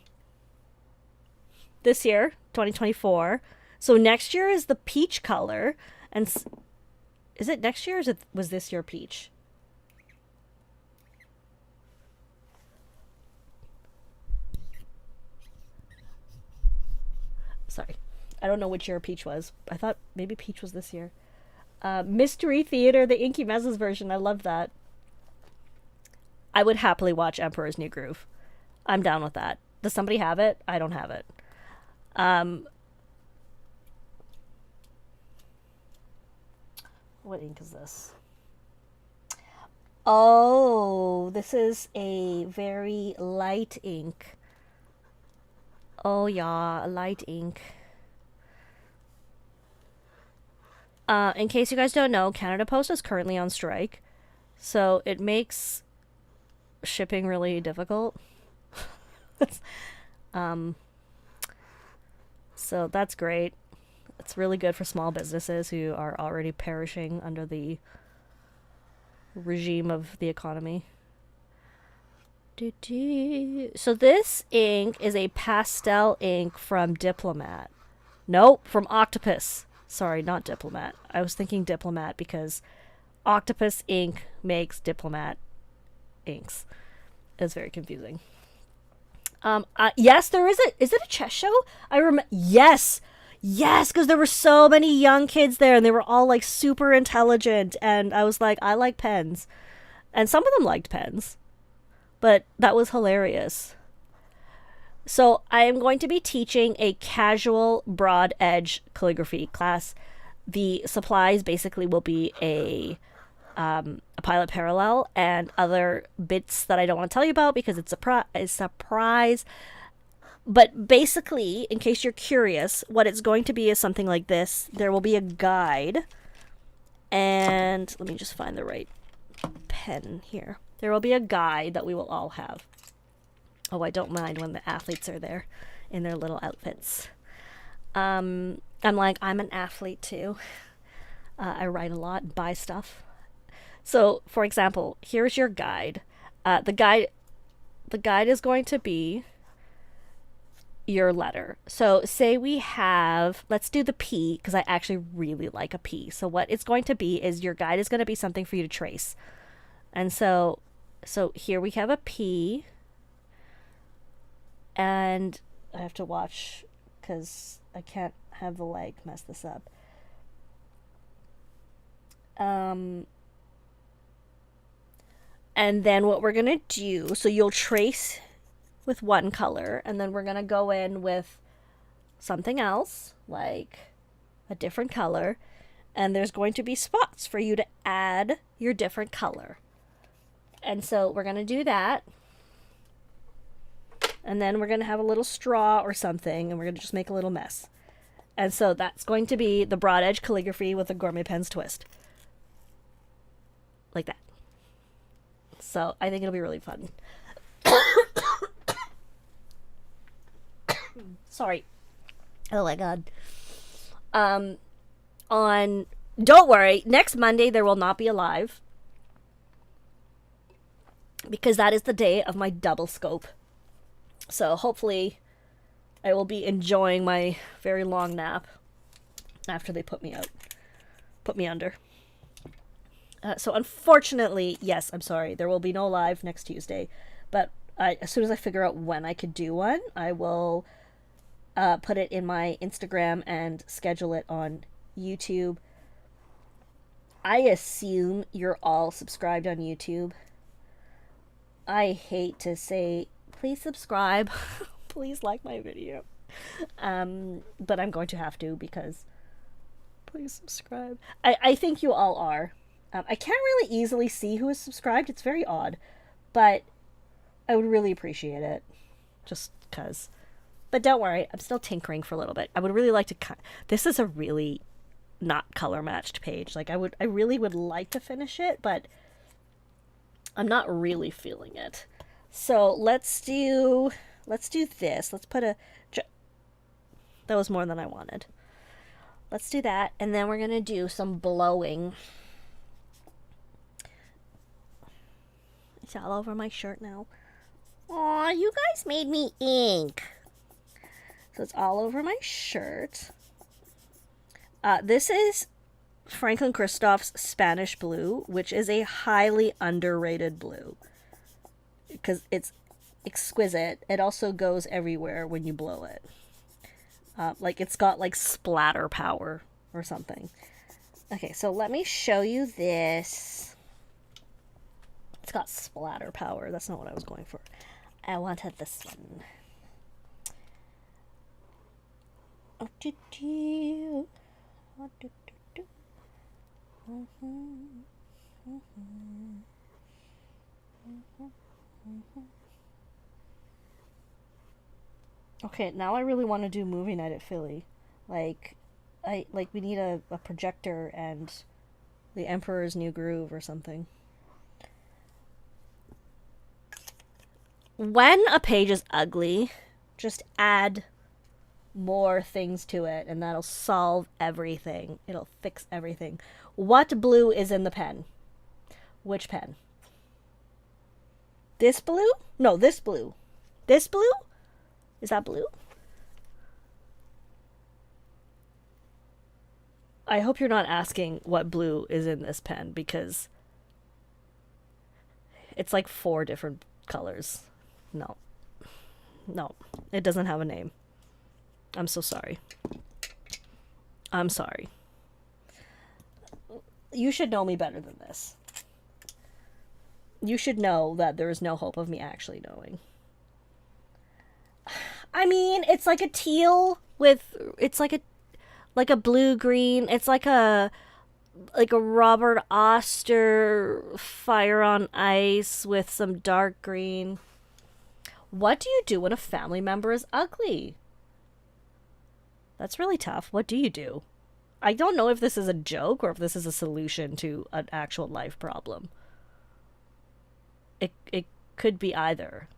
this year, 2024. So next year is the peach color. And is it next year or was this year peach? Sorry. I don't know which year peach was. I thought maybe peach was this year. Mystery Theater, the Inky Messes version. I love that. I would happily watch Emperor's New Groove. I'm down with that. Does somebody have it? I don't have it. What ink is this? Oh, this is a very light ink. Oh yeah, a light ink. In case you guys don't know, Canada Post is currently on strike, so it makes shipping really difficult. So that's great. It's really good for small businesses who are already perishing under the regime of the economy. So this ink is a pastel ink from Diplomat. Nope, from Octopus. Sorry, not Diplomat. I was thinking Diplomat because Octopus ink makes Diplomat inks. It's very confusing. Yes, there is is it a chess show? Yes, because there were so many young kids there, and they were all like super intelligent, and I was like, I like pens, and some of them liked pens, but that was hilarious. So I am going to be teaching a casual broad edge calligraphy class. The supplies basically will be a pilot parallel and other bits that I don't want to tell you about because it's a surprise. But basically, in case you're curious, what it's going to be is something like this. There will be a guide, and let me just find the right pen here. There will be a guide that we will all have. Oh, I don't mind when the athletes are there in their little outfits. I'm an athlete too. I write a lot and buy stuff. So, for example, here's your guide. The guide is going to be your letter. So, say we have, let's do the P, because I actually really like a P. So, what it's going to be is your guide is going to be something for you to trace. And so here we have a P. And I have to watch because I can't have the leg mess this up. And then what we're going to do, so you'll trace with one color, and then we're going to go in with something else, like a different color, and there's going to be spots for you to add your different color. And so we're going to do that. And then we're going to have a little straw or something, and we're going to just make a little mess. And so that's going to be the broad edge calligraphy with the Gourmet pens twist. Like that. So I think it'll be really fun. Sorry. Oh my god. Don't worry, next Monday there will not be a live. because that is the day of my double scope. So hopefully I will be enjoying my very long nap after they put me under. So unfortunately, yes, I'm sorry, there will be no live next Tuesday, but as soon as I figure out when I could do one, I will put it in my Instagram and schedule it on YouTube. I assume you're all subscribed on YouTube. I hate to say, please subscribe. Please like my video. But I'm going to have to, because please subscribe. I think you all are. I can't really easily see who is subscribed. It's very odd. But I would really appreciate it. Just because. But don't worry, I'm still tinkering for a little bit. I would really like to... This is a really not color matched page. Like, I really would like to finish it, but I'm not really feeling it. So let's do this. Let's put a... That was more than I wanted. Let's do that, and then we're going to do some blowing. It's all over my shirt now. Aw, you guys made me ink. So it's all over my shirt. This is Franklin Christoph's Spanish blue, which is a highly underrated blue, because it's exquisite. It also goes everywhere when you blow it. Like, it's got like splatter power or something. Okay, so let me show you this. It's got splatter power. That's not what I was going for. I wanted this one. Oh, do, do. Oh, do, do, do. Mm-hmm. Mm-hmm. Mm-hmm. Mm-hmm. Okay, now I really want to do movie night at Philly. Like, we need a projector and the Emperor's New Groove or something. When a page is ugly, just add more things to it, and that'll solve everything. It'll fix everything. What blue is in the pen? Which pen? This blue? No, this blue. This blue? Is that blue? I hope you're not asking what blue is in this pen, because it's like 4 different colors. No. No. It doesn't have a name. I'm so sorry. I'm sorry. You should know me better than this. You should know that there is no hope of me actually knowing. I mean, it's like a teal with... It's like a blue-green. It's like a Robert Oster Fire on Ice with some dark green. What do you do when a family member is ugly? That's really tough. What do you do? I don't know if this is a joke or if this is a solution to an actual life problem. It could be either.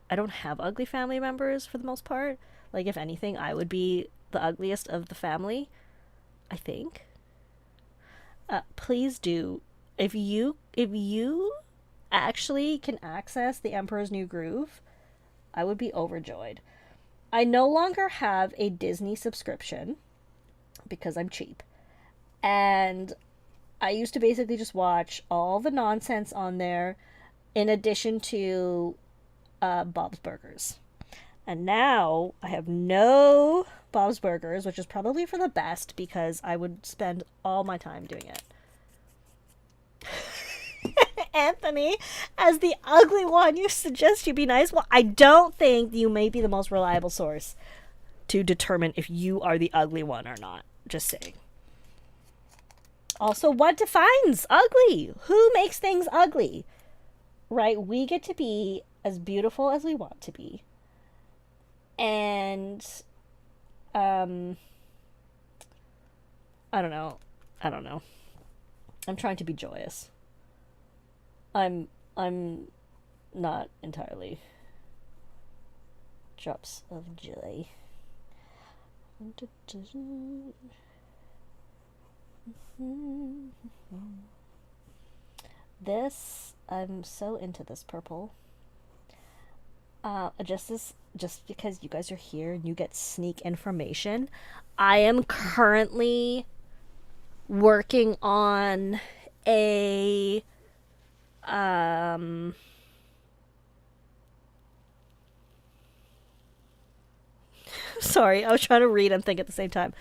I don't have ugly family members for the most part. Like, if anything, I would be the ugliest of the family, I think. Please do. If you actually can access the Emperor's New Groove, I would be overjoyed. I no longer have a Disney subscription because I'm cheap. And I used to basically just watch all the nonsense on there in addition to Bob's Burgers. And now I have no Bob's Burgers, which is probably for the best because I would spend all my time doing it. Anthony, as the ugly one, you suggest you be nice? Well, I don't think you may be the most reliable source to determine if you are the ugly one or not. Just saying. Also, what defines ugly? Who makes things ugly? Right? We get to be as beautiful as we want to be. And, I don't know. I'm trying to be joyous. I'm not entirely. Drops of joy. This, I'm so into this purple. Just because you guys are here and you get sneak information, I am currently working on a sorry, I was trying to read and think at the same time.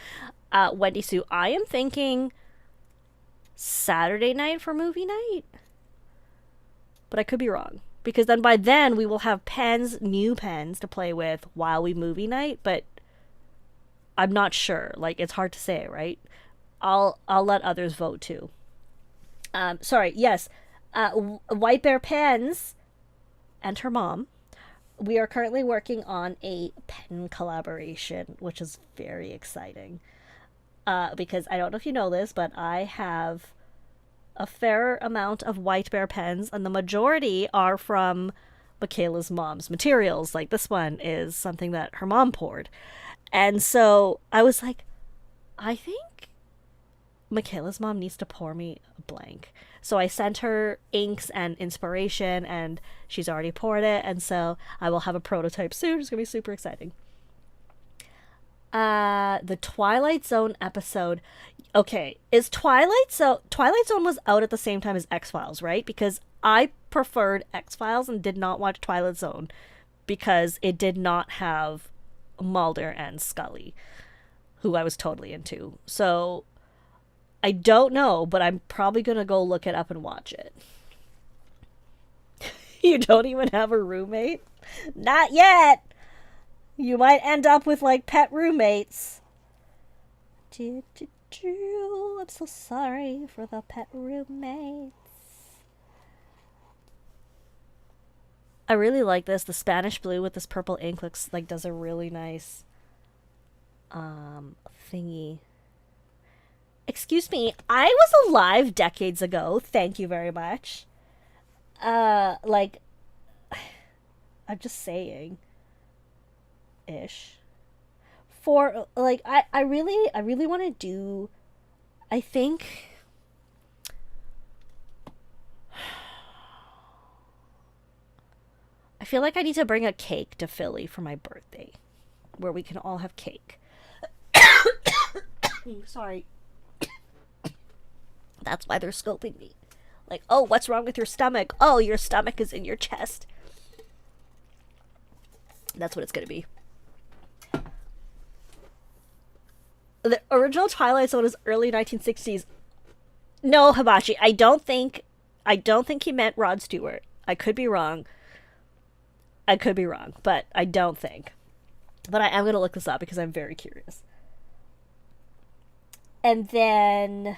Wendy Sue, I am thinking Saturday night for movie night, but I could be wrong because then by then we will have new pens to play with while we movie night. But I'm not sure. Like, it's hard to say, right? I'll let others vote too. Sorry. Yes. White Bear Pens and her mom. We are currently working on a pen collaboration, which is very exciting. Because I don't know if you know this, but I have a fair amount of White Bear pens, and the majority are from Michaela's mom's materials. Like, this one is something that her mom poured. And so I was like, I think Michaela's mom needs to pour me a blank. So I sent her inks and inspiration, and she's already poured it. And so I will have a prototype soon. It's going to be super exciting. The Twilight Zone episode. Okay, is Twilight Zone was out at the same time as X-Files, right? Because I preferred X-Files and did not watch Twilight Zone because it did not have Mulder and Scully, who I was totally into. So I don't know, but I'm probably gonna go look it up and watch it. You don't even have a roommate? Not yet! You might end up with, like, pet roommates. I'm so sorry for the pet roommates. I really like this. The Spanish blue with this purple ink looks like does a really nice thingy. Excuse me, I was alive decades ago. Thank you very much. Like, I'm just saying. Ish. For, like, I really want to do, I think, I feel like I need to bring a cake to Philly for my birthday, where we can all have cake. Sorry. That's why they're scoping me. Like, oh, what's wrong with your stomach? Oh, your stomach is in your chest. That's what it's gonna be. The original Twilight Zone is early 1960s. No, Hibachi, I don't think he meant Rod Stewart. I could be wrong, but I don't think. But I am going to look this up because I'm very curious. And then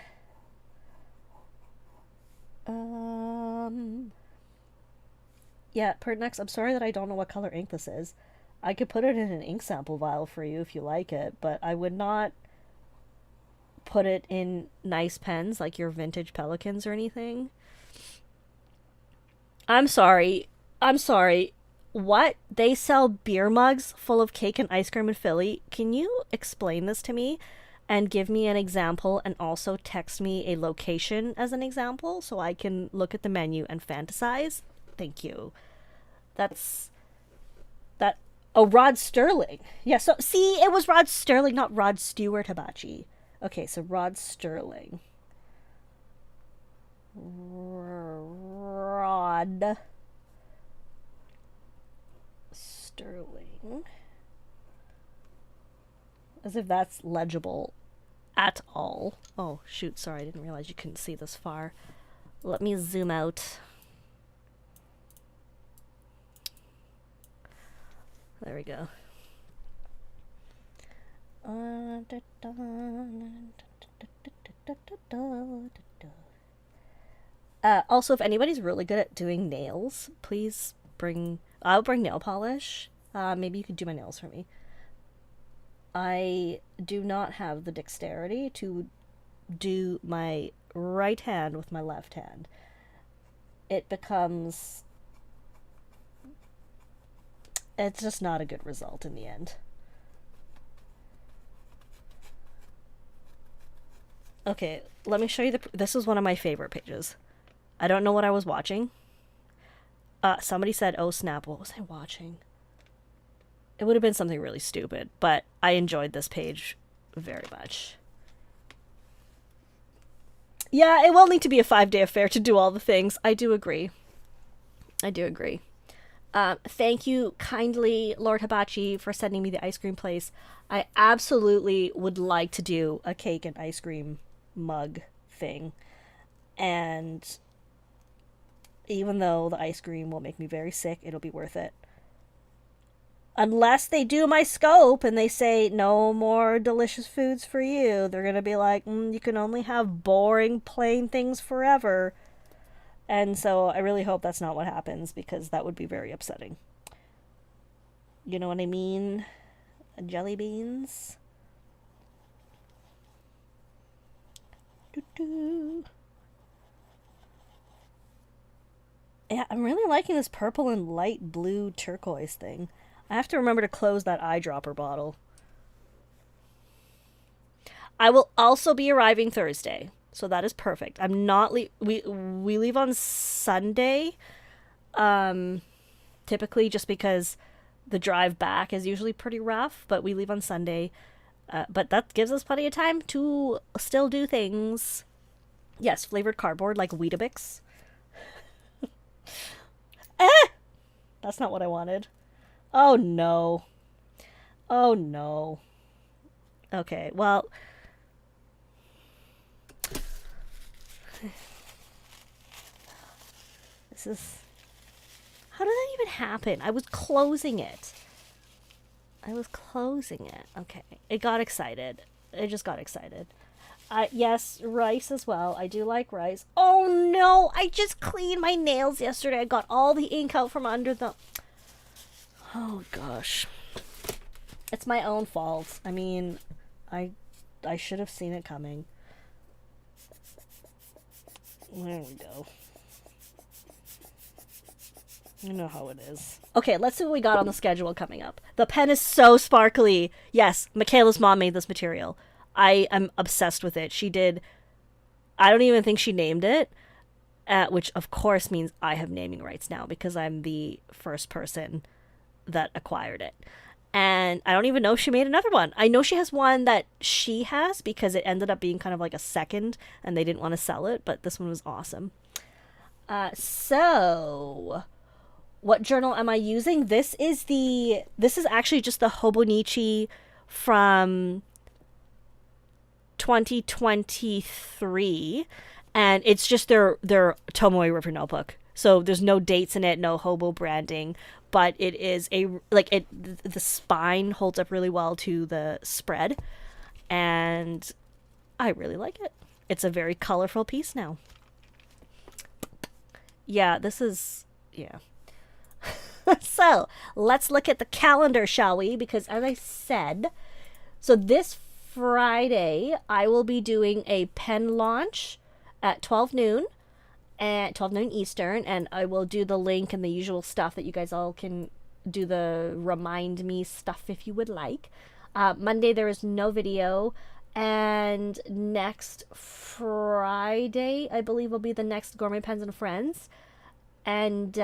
yeah, Pertnex, I'm sorry that I don't know what color ink this is. I could put it in an ink sample vial for you if you like it, but I would not put it in nice pens like your vintage Pelicans or anything. I'm sorry. What? They sell beer mugs full of cake and ice cream in Philly? Can you explain this to me and give me an example and also text me a location as an example so I can look at the menu and fantasize? Thank you. Oh, Rod Sterling. Yeah, so see, it was Rod Sterling, not Rod Stewart, Hibachi. Okay, so Rod Sterling. Rod Sterling. As if that's legible at all. Oh, shoot, sorry, I didn't realize you couldn't see this far. Let me zoom out. There we go. Also, if anybody's really good at doing nails, please I'll bring nail polish. Maybe you could do my nails for me. I do not have the dexterity to do my right hand with my left hand. It's just not a good result in the end. Okay, let me show you this is one of my favorite pages. I don't know what I was watching. Somebody said, oh snap, what was I watching? It would have been something really stupid, but I enjoyed this page very much. Yeah, it will need to be a 5-day affair to do all the things. I do agree. Thank you kindly, Lord Hibachi, for sending me the ice cream place. I absolutely would like to do a cake and ice cream mug thing. And even though the ice cream will make me very sick, it'll be worth it. Unless they do my scope and they say no more delicious foods for you. They're going to be like, you can only have boring, plain things forever. And so I really hope that's not what happens, because that would be very upsetting. You know what I mean? Jelly beans. Doo-doo. Yeah, I'm really liking this purple and light blue turquoise thing. I have to remember to close that eyedropper bottle. I will also be arriving Thursday, so that is perfect. I'm not we leave on Sunday, typically, just because the drive back is usually pretty rough, but we leave on Sunday. But that gives us plenty of time to still do things. Yes, flavored cardboard like Weetabix. That's not what I wanted. Oh no. Oh no. Okay, well. This is... How did that even happen? I was closing it. Okay. It got excited. It just got excited. Yes, rice as well. I do like rice. Oh no! I just cleaned my nails yesterday. I got all the ink out from under them. Oh gosh. It's my own fault. I mean, I should have seen it coming. There we go. You know how it is. Okay, let's see what we got on the schedule coming up. The pen is so sparkly. Yes, Michaela's mom made this material. I am obsessed with it. She did... I don't even think she named it, which of course means I have naming rights now because I'm the first person that acquired it. And I don't even know if she made another one. I know she has one that she has because it ended up being kind of like a second and they didn't want to sell it, but this one was awesome. So... What journal am I using? This is actually just the Hobonichi from 2023, and it's just their Tomoe River notebook. So there's no dates in it, no hobo branding, but it is the spine holds up really well to the spread, and I really like it. It's a very colorful piece now. Yeah, yeah. So, let's look at the calendar, shall we? Because as I said, so this Friday, I will be doing a pen launch at 12 noon Eastern, and I will do the link and the usual stuff that you guys all can do, the remind me stuff if you would like. Monday, there is no video, and next Friday, I believe, will be the next Gourmet Pens and Friends, and,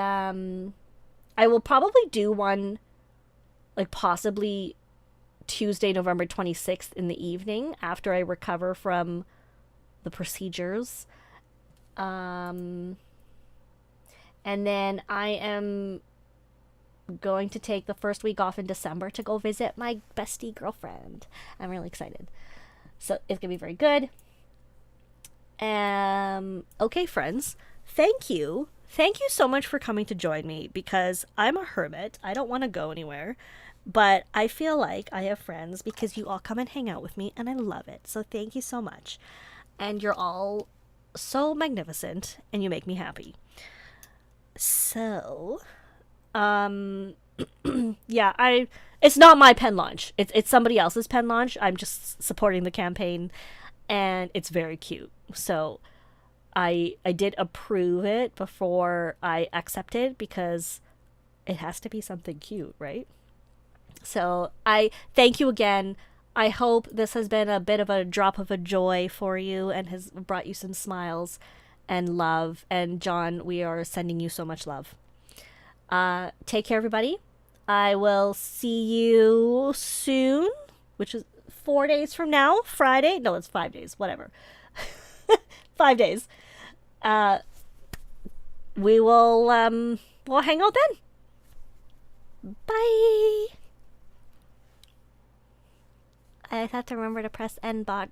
I will probably do one, like, possibly Tuesday, November 26th in the evening after I recover from the procedures. And then I am going to take the first week off in December to go visit my bestie girlfriend. I'm really excited. So it's going to be very good. Okay, friends. Thank you. Thank you so much for coming to join me, because I'm a hermit. I don't want to go anywhere, but I feel like I have friends because you all come and hang out with me, and I love it. So thank you so much. And you're all so magnificent, and you make me happy. So, yeah, it's not my pen launch. It's somebody else's pen launch. I'm just supporting the campaign, and it's very cute. So I did approve it before I accepted, because it has to be something cute, right? So I thank you again. I hope this has been a bit of a drop of a joy for you and has brought you some smiles. and love. And John, we are sending you so much love. Take care, everybody. I will see you soon, which is 4 days from now, Friday. No, it's 5 days, whatever. 5 days. We will we'll hang out then. Bye. I have to remember to press end bot.